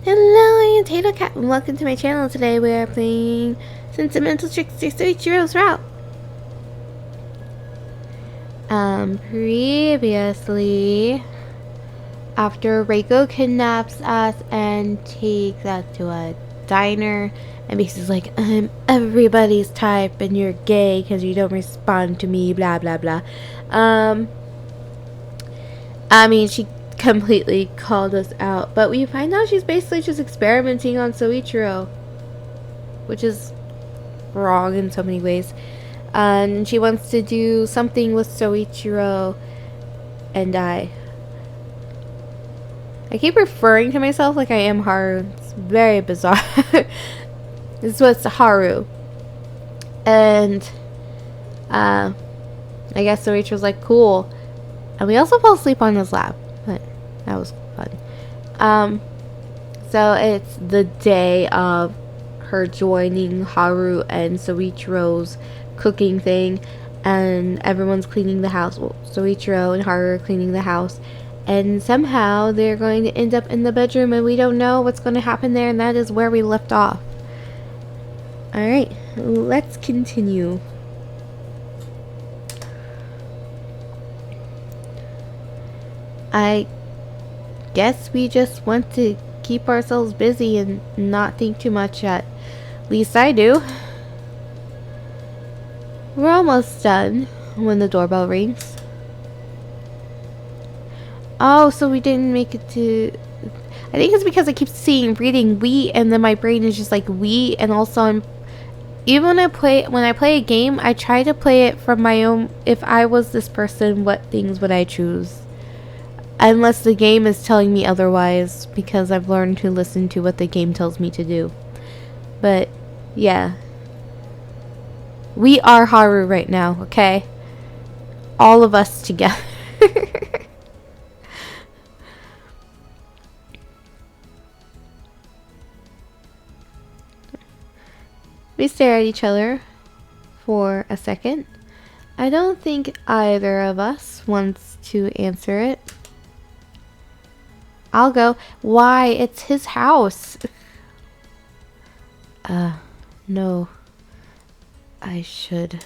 Hello, I am Tato Cat, and welcome to my channel. Today we are playing Sentimental Trickster Soichiro's Route. Previously, after Reiko kidnaps us and takes us to a diner, and basically like, I'm everybody's type, and you're gay because you don't respond to me, blah blah blah. She completely called us out, but we find out she's basically just experimenting on Soichiro, which is wrong in so many ways. And she wants to do something with Soichiro and I keep referring to myself like I am Haru. It's very bizarre. This was Haru. And I guess Soichiro's like, cool. And we also fell asleep on his lap, but that was fun. So it's the day of her joining Haru and Soichiro's cooking thing, and everyone's cleaning the house. Well, Soichiro and Haru are cleaning the house, and somehow they're going to end up in the bedroom, and we don't know what's going to happen there, and that is where we left off. Alright, let's continue. I guess we just want to keep ourselves busy and not think too much. At least I do. We're almost done when the doorbell rings. Oh, so we didn't make it to... I think it's because I keep reading we, and then my brain is just like we, and also even when I play a game, I try to play it from my own. If I was this person, what things would I choose? Unless the game is telling me otherwise, because I've learned to listen to what the game tells me to do. But, yeah. We are Haru right now, okay? All of us together. We stare at each other for a second. I don't think either of us wants to answer it. I'll go. Why? It's his house. No. I should.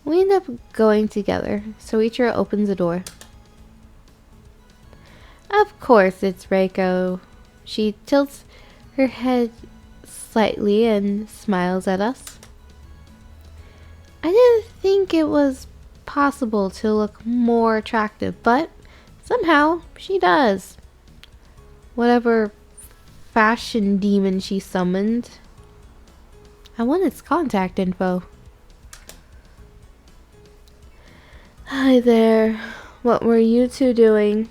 We end up going together. Soichiro opens the door. Of course it's Reiko. She tilts her head slightly and smiles at us. I didn't think it was possible to look more attractive, but somehow she does. Whatever fashion demon she summoned. I want its contact info. Hi there. What were you two doing?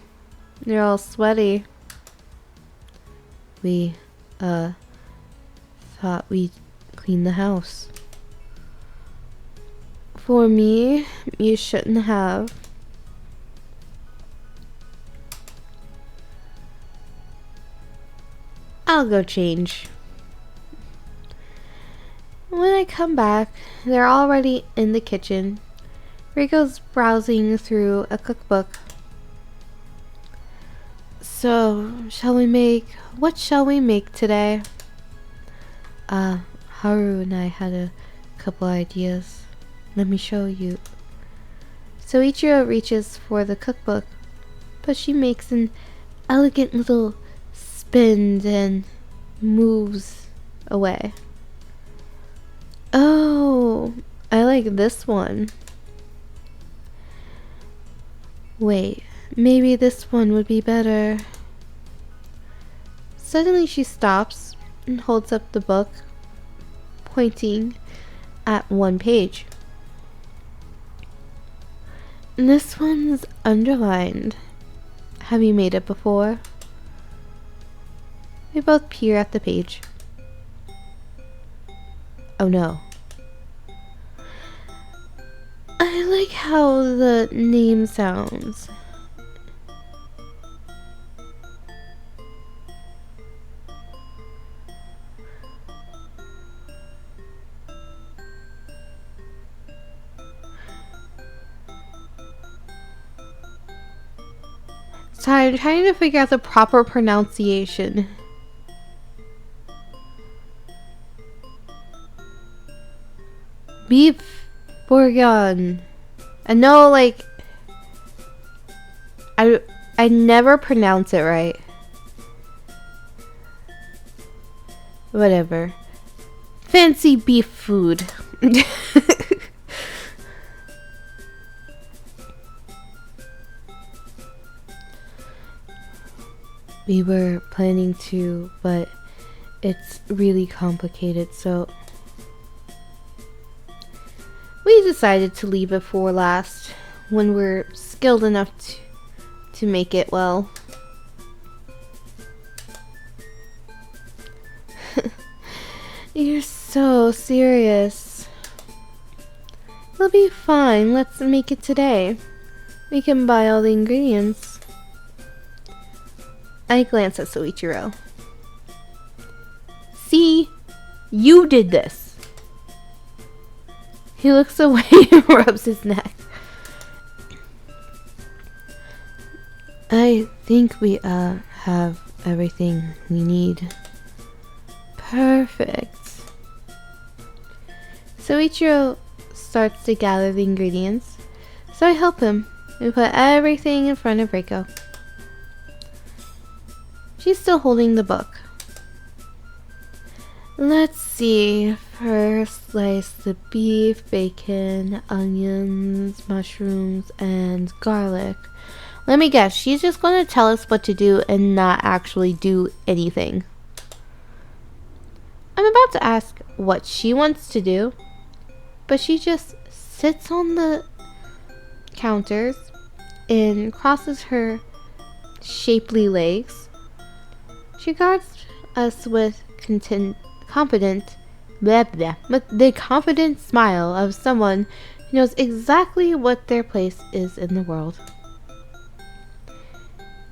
You're all sweaty. We, thought we'd clean the house. For me, you shouldn't have. I'll go change. When I come back, they're already in the kitchen. Reiko's browsing through a cookbook. So, what shall we make today? Haru and I had a couple ideas. Let me show you. Soichiro reaches for the cookbook, but she makes an elegant little spin and moves away. Oh, I like this one. Wait, maybe this one would be better. Suddenly she stops and holds up the book, pointing at one page. This one's underlined. Have you made it before? We both peer at the page. Oh no. I like how the name sounds. Sorry, I'm trying to figure out the proper pronunciation. Beef bourguignon. I know, like, I never pronounce it right. Whatever. Fancy beef food. We were planning to, but it's really complicated, so we decided to leave it for last when we're skilled enough to make it well. You're so serious. It'll be fine. Let's make it today. We can buy all the ingredients. I glance at Soichiro. See? You did this. He looks away and rubs his neck. I think we have everything we need. Perfect. Soichiro starts to gather the ingredients, so I help him. We put everything in front of Reiko. She's still holding the book. Let's see. First, slice the beef, bacon, onions, mushrooms, and garlic. Let me guess, she's just going to tell us what to do and not actually do anything. I'm about to ask what she wants to do, but she just sits on the counters and crosses her shapely legs. She regards us with the confident smile of someone who knows exactly what their place is in the world.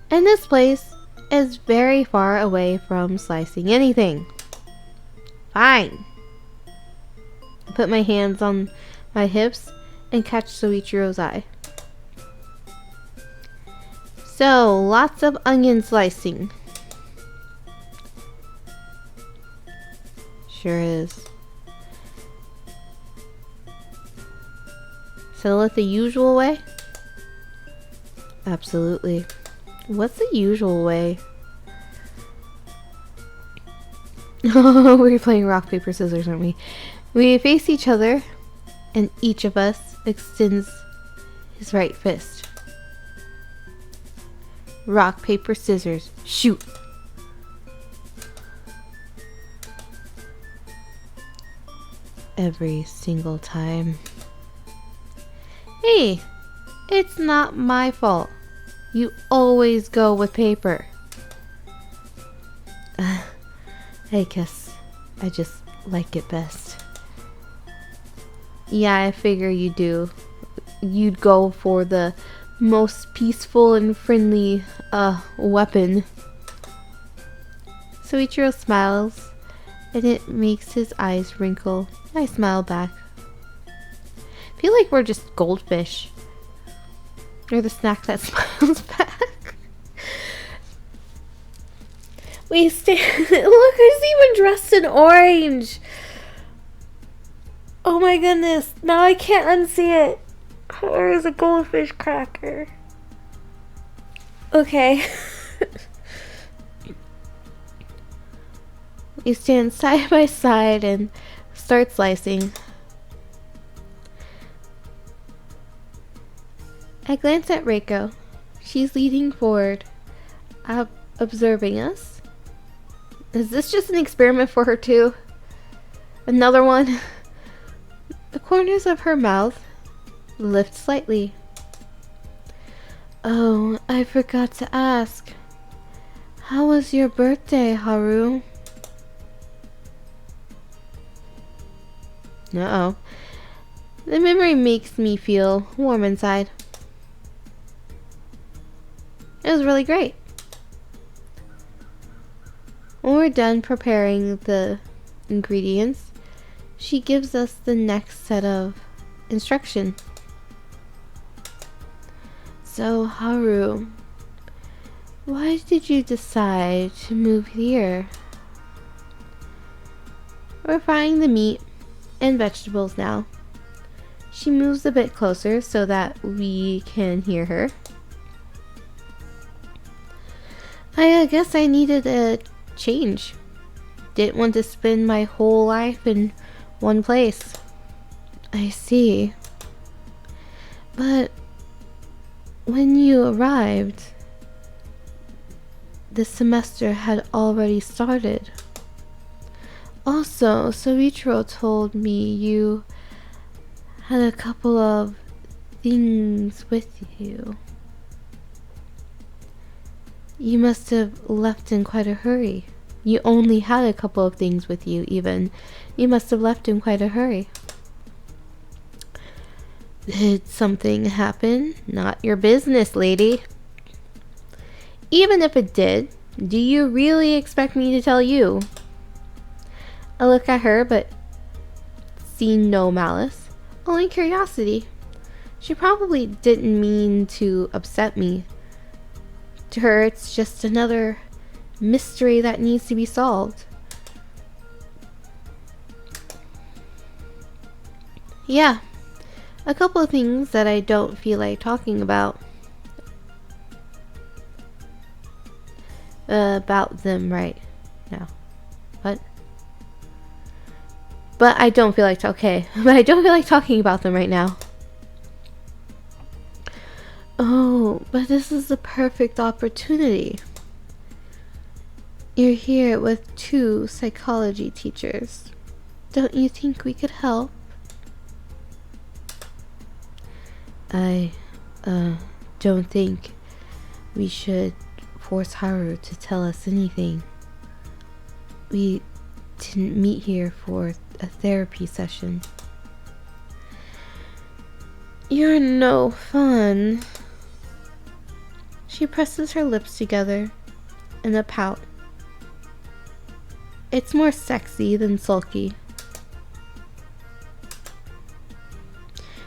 And this place is very far away from slicing anything. Fine. I put my hands on my hips and catch Soichiro's eye. So, lots of onion slicing. Sure is. Settle it the usual way? Absolutely. What's the usual way? Oh, we're playing rock, paper, scissors, aren't we? We face each other, and each of us extends his right fist. Rock, paper, scissors, shoot! Every single time. Hey, it's not my fault. You always go with paper. I guess I just like it best. Yeah, I figure you do. You'd go for the most peaceful and friendly weapon. Soichiro smiles, and it makes his eyes wrinkle. I smile back. I feel like we're just goldfish. Or the snack that smiles back. We stand. Look, who's even dressed in orange? Oh my goodness. Now I can't unsee it. Where is a goldfish cracker? Okay. We stand side by side and start slicing. I glance at Reiko. She's leaning forward, observing us. Is this just an experiment for her too? Another one? The corners of her mouth lift slightly. Oh, I forgot to ask. How was your birthday, Haru? Uh-oh. The memory makes me feel warm inside. It was really great. When we're done preparing the ingredients, she gives us the next set of instruction. So, Haru, Why did you decide to move here? We're frying the meat and vegetables now. She moves a bit closer so that we can hear her. I guess I needed a change. Didn't want to spend my whole life in one place. I see. But when you arrived, the semester had already started. Also, Soichiro told me you had a couple of things with you. You must have left in quite a hurry. You only had a couple of things with you, even. You must have left in quite a hurry. Did something happen? Not your business, lady. Even if it did, do you really expect me to tell you? I look at her, but see no malice, only curiosity. She probably didn't mean to upset me. To her, it's just another mystery that needs to be solved. Yeah, a couple of things that I don't feel like talking about. About them right now. What? But I don't feel like but I don't feel like talking about them right now. Oh, but this is the perfect opportunity. You're here with 2 psychology teachers. Don't you think we could help? I don't think we should force Haru to tell us anything. We didn't meet here for a therapy session. You're no fun. She presses her lips together in a pout. It's more sexy than sulky.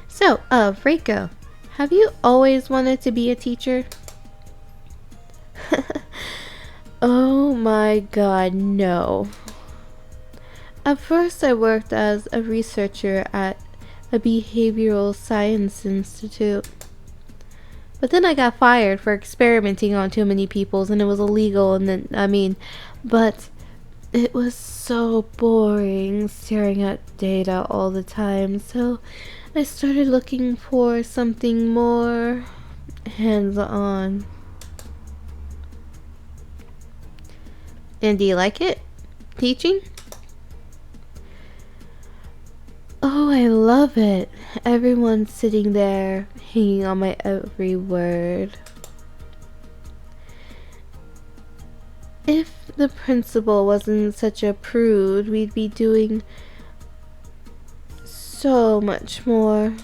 So, Reiko, have you always wanted to be a teacher? Oh my god, no. At first I worked as a researcher at a behavioral science institute. But then I got fired for experimenting on too many people and it was illegal and then, but it was so boring staring at data all the time, so I started looking for something more hands-on. And do you like it? Teaching? Oh, I love it. Everyone's sitting there, hanging on my every word. If the principal wasn't such a prude, we'd be doing so much more.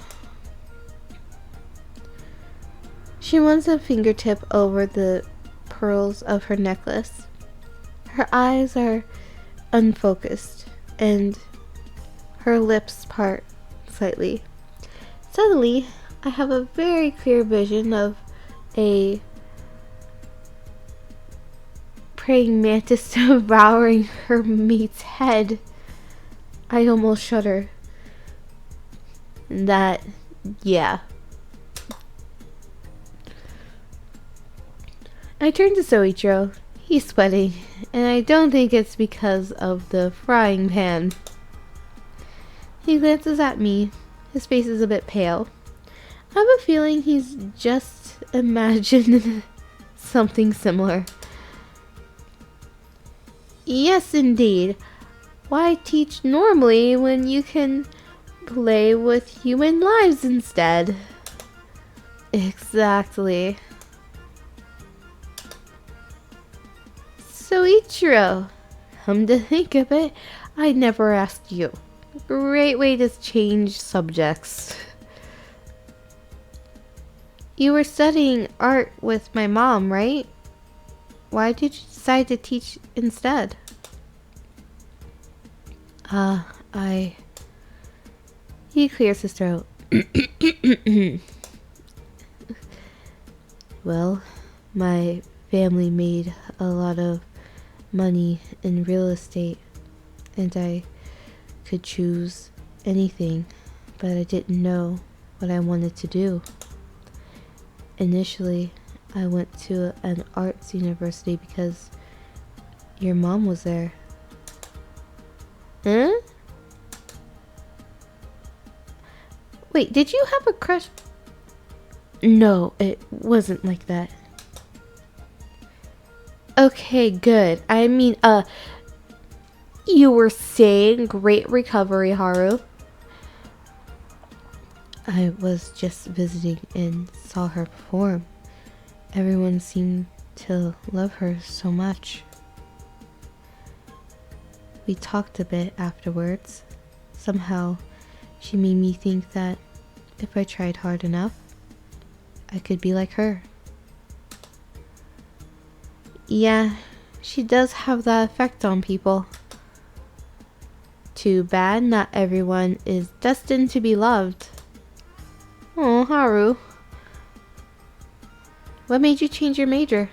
She runs a fingertip over the pearls of her necklace. Her eyes are unfocused, and her lips part slightly. Suddenly, I have a very clear vision of a praying mantis devouring her mate's head. I almost shudder. Yeah. I turn to Soichiro. He's sweating, and I don't think it's because of the frying pan. He glances at me. His face is a bit pale. I have a feeling he's just imagined something similar. Yes, indeed. Why teach normally when you can play with human lives instead? Exactly. Soichiro, come to think of it, I never asked you. Great way to change subjects. You were studying art with my mom, right? Why did you decide to teach instead? He clears his throat. Well, my family made a lot of money in real estate, and I could choose anything, but I didn't know what I wanted to do. Initially, I went to an arts university because your mom was there. Huh? Wait, did you have a crush? No, it wasn't like that. Okay, good. I mean, you were saying great recovery, Haru. I was just visiting and saw her perform. Everyone seemed to love her so much. We talked a bit afterwards. Somehow, she made me think that if I tried hard enough, I could be like her. Yeah, she does have that effect on people. Too bad not everyone is destined to be loved. Oh, Haru. What made you change your major?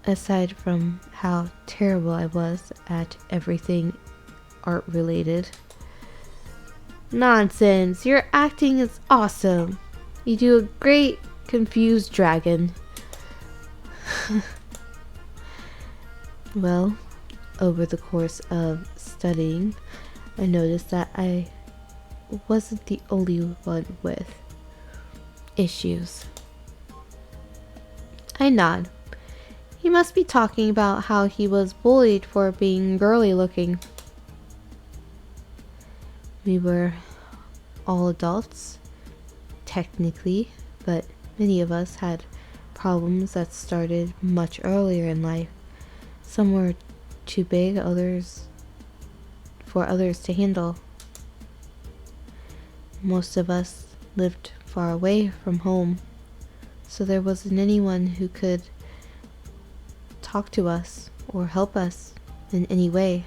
Aside from how terrible I was at everything art related. Nonsense, your acting is awesome. You do a great confused dragon. Well, over the course of studying, I noticed that I wasn't the only one with issues. I nod. He must be talking about how he was bullied for being girly looking. We were all adults, technically, but many of us had problems that started much earlier in life. Some were too big, for others to handle. Most of us lived far away from home, so there wasn't anyone who could talk to us or help us in any way.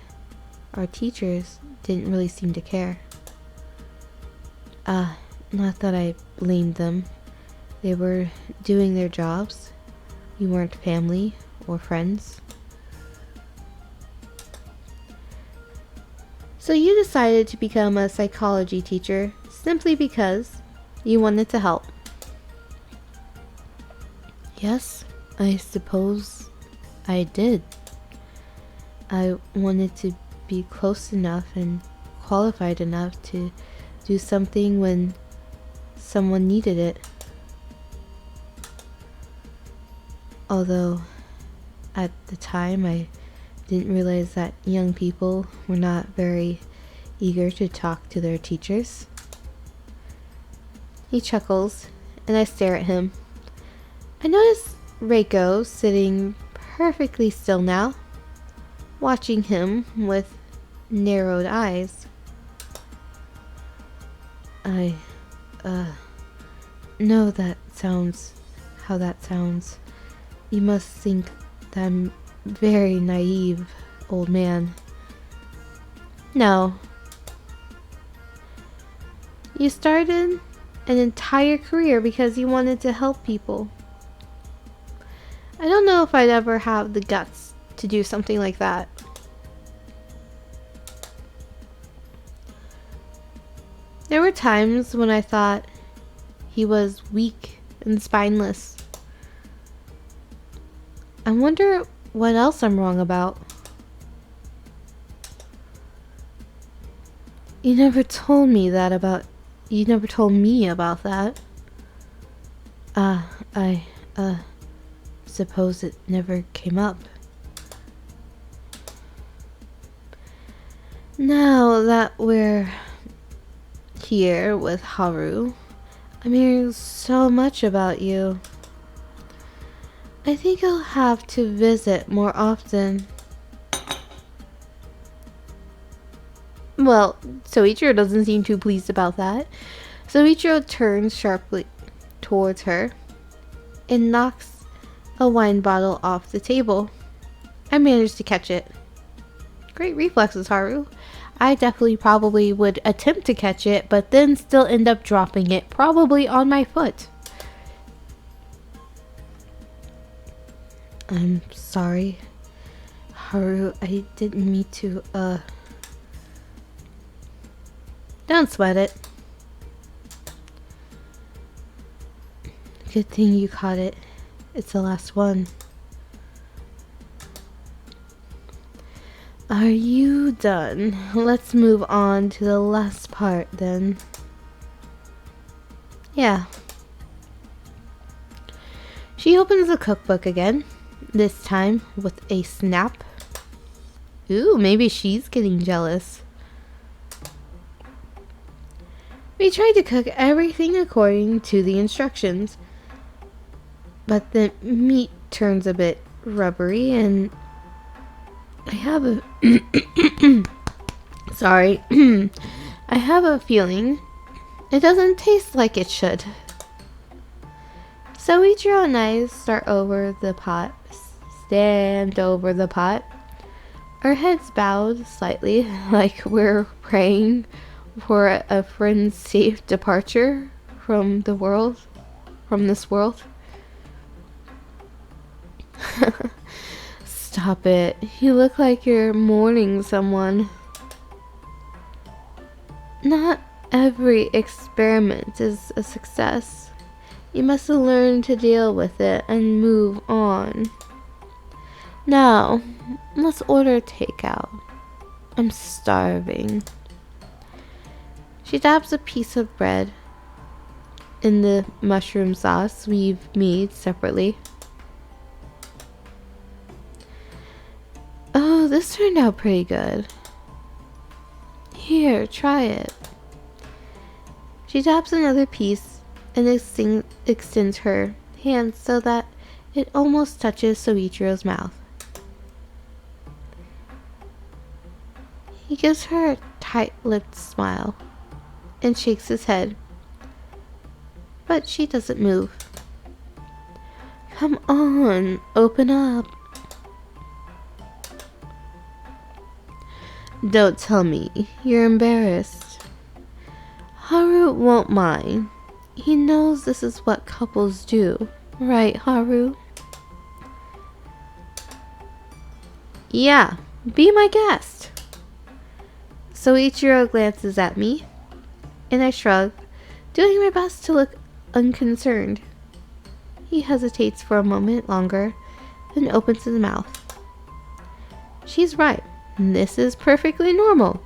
Our teachers didn't really seem to care. Not that I blamed them. They were doing their jobs. We weren't family or friends. So you decided to become a psychology teacher simply because you wanted to help. Yes, I suppose I did. I wanted to be close enough and qualified enough to do something when someone needed it. Although at the time I didn't realize that young people were not very eager to talk to their teachers. He chuckles, and I stare at him. I notice Reiko sitting perfectly still now, watching him with narrowed eyes. I, know how that sounds. You must think that I'm very naive, old man. No. You started an entire career because you wanted to help people. I don't know if I'd ever have the guts to do something like that. There were times when I thought he was weak and spineless. I wonder what else I'm wrong about. You never told me about that. I suppose it never came up. Now that we're here with Haru, I'm hearing so much about you. I think I'll have to visit more often. Well, Soichiro doesn't seem too pleased about that. Soichiro turns sharply towards her and knocks a wine bottle off the table. I managed to catch it. Great reflexes, Haru. I definitely probably would attempt to catch it, but then still end up dropping it, probably on my foot. I'm sorry. Haru, I didn't mean to, Don't sweat it. Good thing you caught it. It's the last one. Are you done? Let's move on to the last part then. Yeah. She opens the cookbook again, this time with a snap. Ooh, maybe she's getting jealous. We tried to cook everything according to the instructions, but the meat turns a bit rubbery and I have a sorry. I have a feeling it doesn't taste like it should. Soichiro and I stand over the pot. Our heads bowed slightly, like we're praying for a friend's safe departure from this world. Stop it. You look like you're mourning someone. Not every experiment is a success. You must learn to deal with it and move on. Now, let's order takeout. I'm starving. She dabs a piece of bread in the mushroom sauce we've made separately. Oh, this turned out pretty good. Here, try it. She dabs another piece and extends her hand so that it almost touches Soichiro's mouth. He gives her a tight-lipped smile and shakes his head, but she doesn't move. Come on, open up. Don't tell me you're embarrassed. Haru won't mind. He knows this is what couples do, right, Haru? Yeah, be my guest. Soichiro glances at me, and I shrug, doing my best to look unconcerned. He hesitates for a moment longer, then opens his mouth. She's right. This is perfectly normal.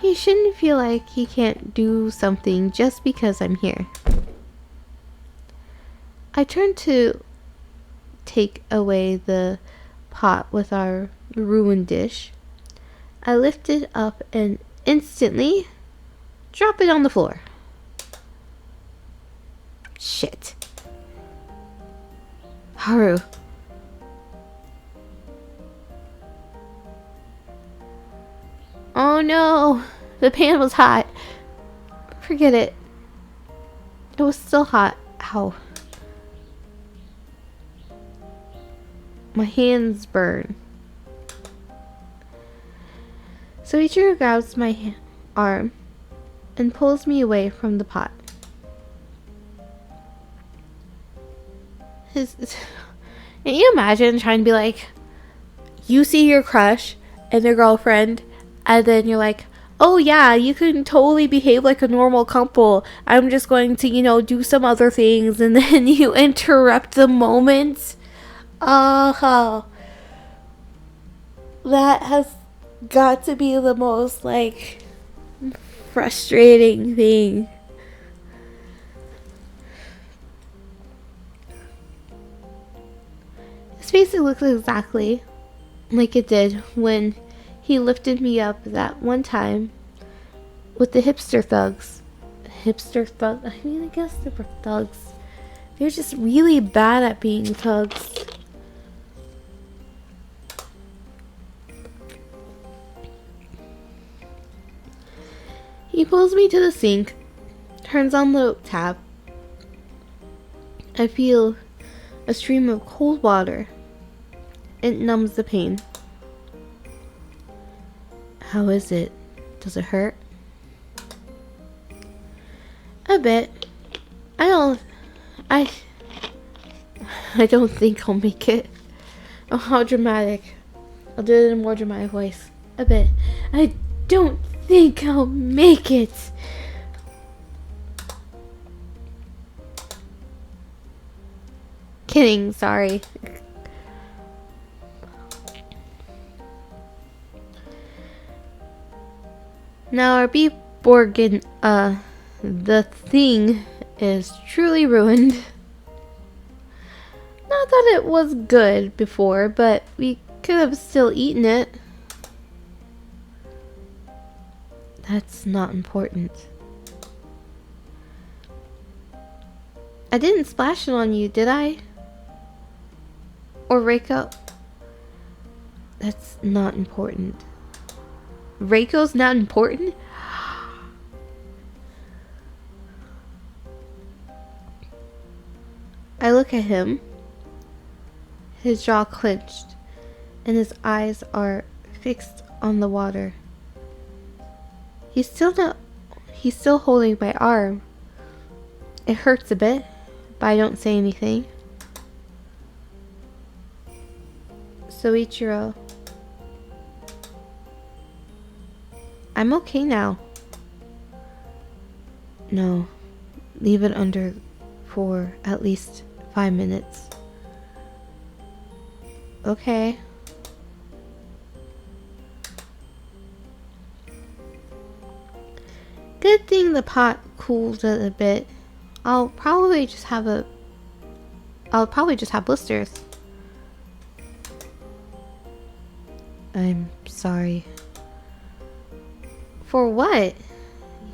He shouldn't feel like he can't do something just because I'm here. I turn to take away the pot with our ruined dish. I lift it up and instantly drop it on the floor. Shit. Haru. Oh no, the pan was hot. Forget it. It was still hot. Ow. My hands burn. Soichiro grabs my arm and pulls me away from the pot. Can you imagine trying to be like, you see your crush and their girlfriend, and then you're like, oh yeah, you can totally behave like a normal couple. I'm just going to, do some other things, and then you interrupt the moment. Oh, that has got to be the most, frustrating thing. His face looks exactly like it did when he lifted me up that one time with the hipster thugs. I guess they were thugs. They're just really bad at being thugs. He pulls me to the sink, turns on the tap. I feel a stream of cold water. It numbs the pain. How is it? Does it hurt? A bit. I don't think I'll make it. Oh, how dramatic. I'll do it in a more dramatic voice. A bit. I don't think I'll make it. Kidding, sorry. Now our beef Borgin, the thing is truly ruined. Not that it was good before, but we could have still eaten it. That's not important. I didn't splash it on you, did I? Or Reiko? That's not important. Reiko's not important? I look at him. His jaw clenched, and his eyes are fixed on the water. He's still holding my arm. It hurts a bit, but I don't say anything. Soichiro. I'm okay now. No, leave it under for at least 5 minutes. Okay. Good thing the pot cooled a bit. I'll probably just have blisters. I'm sorry. For what?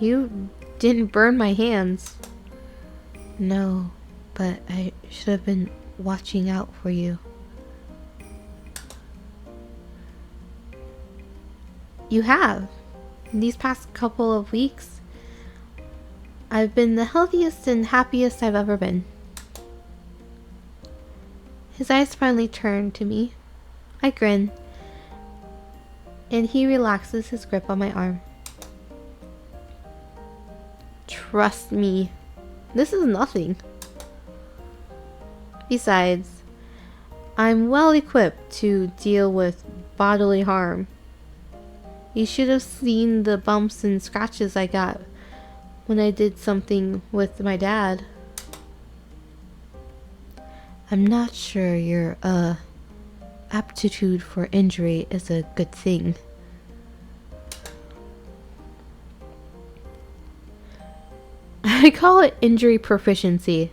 You didn't burn my hands. No, but I should have been watching out for you. You have. In these past couple of weeks, I've been the healthiest and happiest I've ever been. His eyes finally turn to me. I grin, and he relaxes his grip on my arm. Trust me, this is nothing. Besides, I'm well equipped to deal with bodily harm. You should have seen the bumps and scratches I got when I did something with my dad. I'm not sure your aptitude for injury is a good thing. I call it injury proficiency.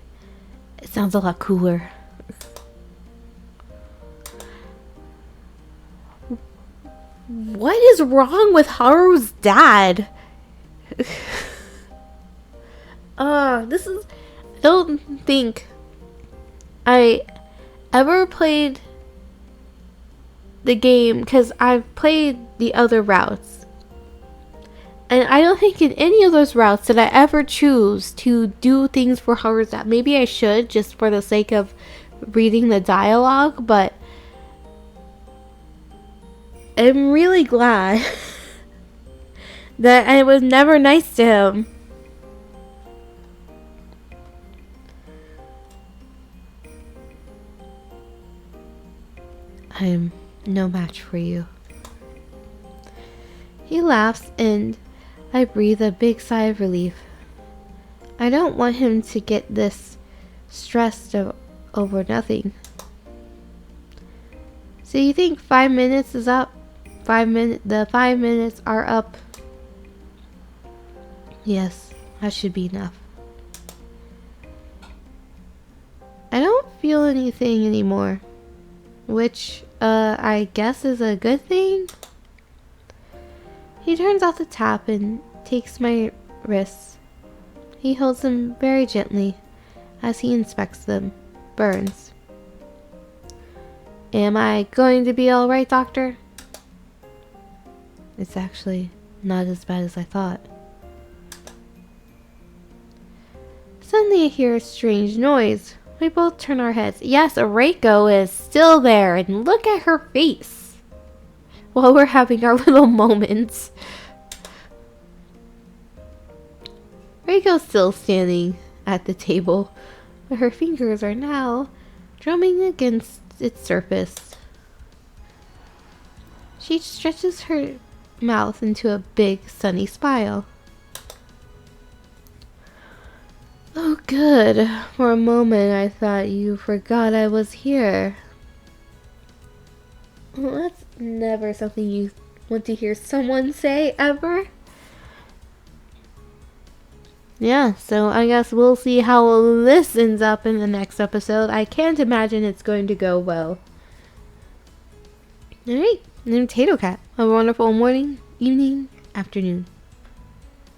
It sounds a lot cooler. What is wrong with Haru's dad? I don't think I ever played the game, because I've played the other routes. And I don't think in any of those routes did I ever choose to do things for Haru's dad. Maybe I should, just for the sake of reading the dialogue, but I'm really glad that I was never nice to him. I'm no match for you. He laughs and I breathe a big sigh of relief. I don't want him to get this stressed over nothing. So you think 5 minutes is up? The 5 minutes are up. Yes, that should be enough. I don't feel anything anymore, which I guess is a good thing. He turns off the tap and takes my wrists. He holds them very gently as he inspects them. Burns. Am I going to be alright, doctor? It's actually not as bad as I thought. Suddenly I hear a strange noise. We both turn our heads. Yes, Reiko is still there, and look at her face. While we're having our little moments. Reiko's still standing at the table, but her fingers are now drumming against its surface. She stretches her mouth into a big, sunny smile. Oh, good. For a moment, I thought you forgot I was here. Well, that's never something you want to hear someone say, ever. Yeah, so I guess we'll see how this ends up in the next episode. I can't imagine it's going to go well. Alright, I'm Tato Cat. Have a wonderful morning, evening, afternoon.